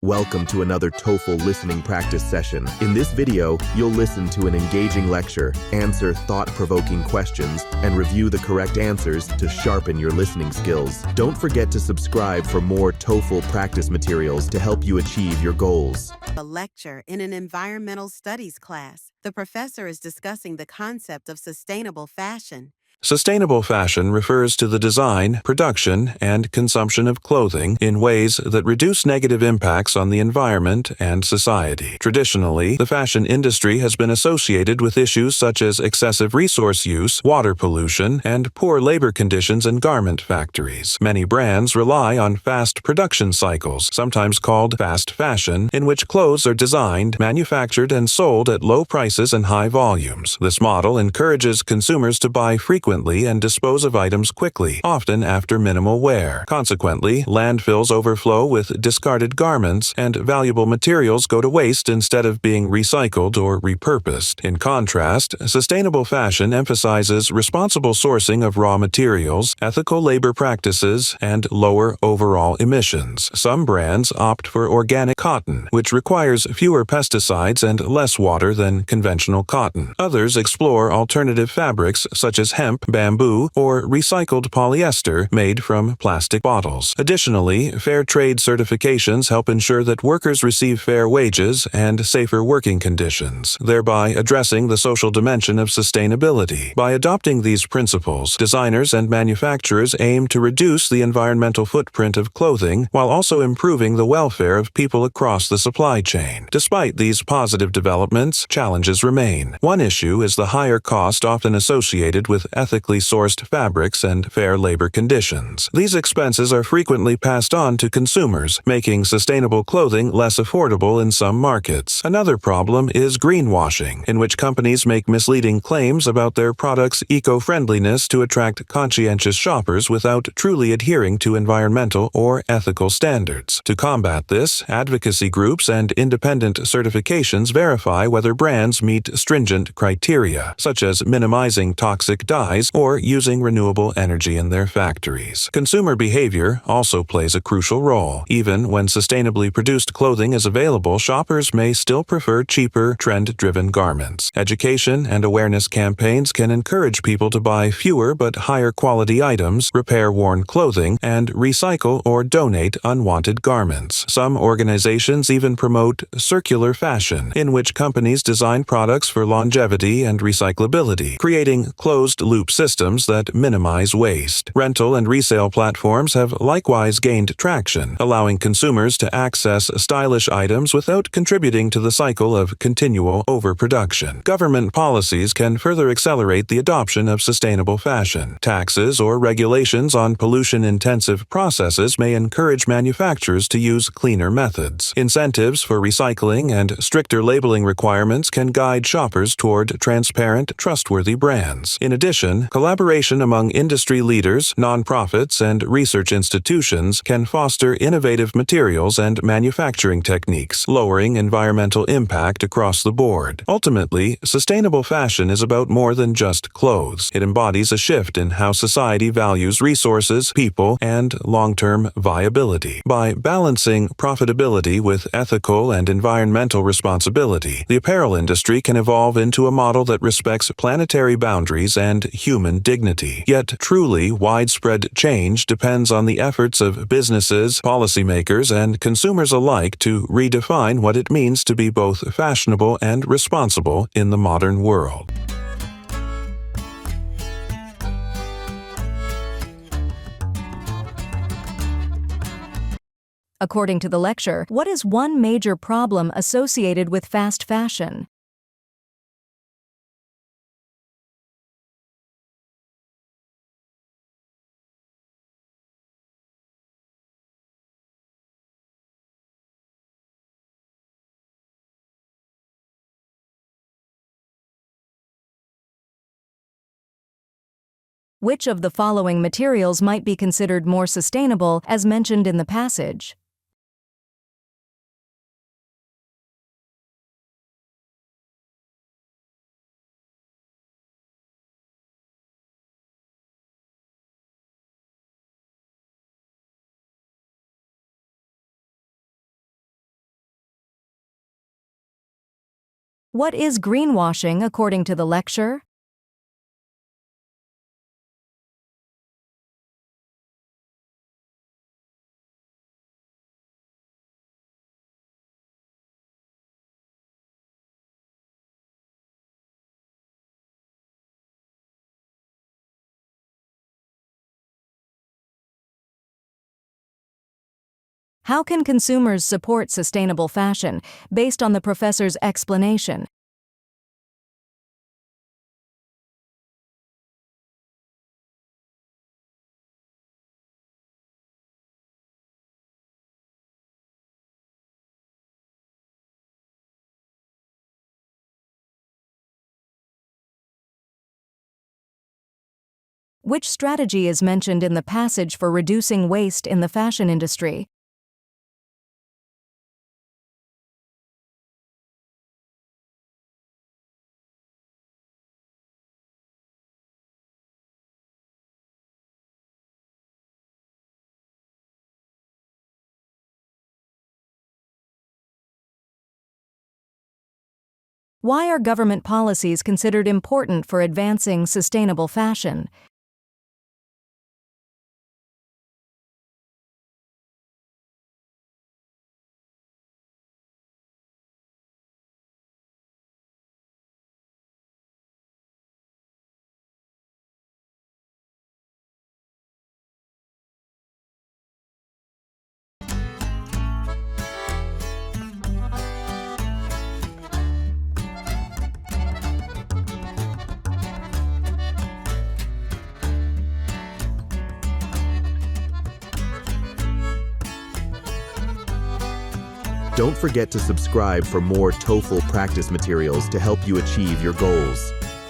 Welcome to another TOEFL listening practice session. In this video, you'll listen to an engaging lecture, answer thought-provoking questions, and review the correct answers to sharpen your listening skills. Don't forget to subscribe for more TOEFL practice materials to help you achieve your goals. A lecture in an environmental studies class. The professor is discussing the concept of sustainable fashion. Sustainable fashion refers to the design, production, and consumption of clothing in ways that reduce negative impacts on the environment and society. Traditionally, the fashion industry has been associated with issues such as excessive resource use, water pollution, and poor labor conditions in garment factories. Many brands rely on fast production cycles, sometimes called fast fashion, in which clothes are designed, manufactured, and sold at low prices and high volumes. This model encourages consumers to buy frequently and dispose of items quickly, often after minimal wear. Consequently, landfills overflow with discarded garments, and valuable materials go to waste instead of being recycled or repurposed. In contrast, sustainable fashion emphasizes responsible sourcing of raw materials, ethical labor practices, and lower overall emissions. Some brands opt for organic cotton, which requires fewer pesticides and less water than conventional cotton. Others explore alternative fabrics such as hemp, bamboo, or recycled polyester made from plastic bottles. Additionally, fair trade certifications help ensure that workers receive fair wages and safer working conditions, thereby addressing the social dimension of sustainability. By adopting these principles, designers and manufacturers aim to reduce the environmental footprint of clothing while also improving the welfare of people across the supply chain. Despite these positive developments, challenges remain. One issue is the higher cost often associated with ethically sourced fabrics and fair labor conditions. These expenses are frequently passed on to consumers, making sustainable clothing less affordable in some markets. Another problem is greenwashing, in which companies make misleading claims about their products' eco-friendliness to attract conscientious shoppers without truly adhering to environmental or ethical standards. To combat this, advocacy groups and independent certifications verify whether brands meet stringent criteria, such as minimizing toxic dyes or using renewable energy in their factories. Consumer behavior also plays a crucial role. Even when sustainably produced clothing is available, shoppers may still prefer cheaper, trend-driven garments. Education and awareness campaigns can encourage people to buy fewer but higher quality items, repair worn clothing, and recycle or donate unwanted garments. Some organizations even promote circular fashion, in which companies design products for longevity and recyclability, creating closed-loop systems that minimize waste. Rental and resale platforms have likewise gained traction, allowing consumers to access stylish items without contributing to the cycle of continual overproduction. Government policies can further accelerate the adoption of sustainable fashion. Taxes or regulations on pollution-intensive processes may encourage manufacturers to use cleaner methods. Incentives for recycling and stricter labeling requirements can guide shoppers toward transparent, trustworthy brands. In addition, collaboration among industry leaders, nonprofits, and research institutions can foster innovative materials and manufacturing techniques, lowering environmental impact across the board. Ultimately, sustainable fashion is about more than just clothes. It embodies a shift in how society values resources, people, and long-term viability. By balancing profitability with ethical and environmental responsibility, the apparel industry can evolve into a model that respects planetary boundaries and human dignity. Yet, truly widespread change depends on the efforts of businesses, policymakers, and consumers alike to redefine what it means to be both fashionable and responsible in the modern world. According to the lecture, what is one major problem associated with fast fashion? Which of the following materials might be considered more sustainable as mentioned in the passage? What is greenwashing according to the lecture? How can consumers support sustainable fashion based on the professor's explanation? Which strategy is mentioned in the passage for reducing waste in the fashion industry? Why are government policies considered important for advancing sustainable fashion? Don't forget to subscribe for more TOEFL practice materials to help you achieve your goals.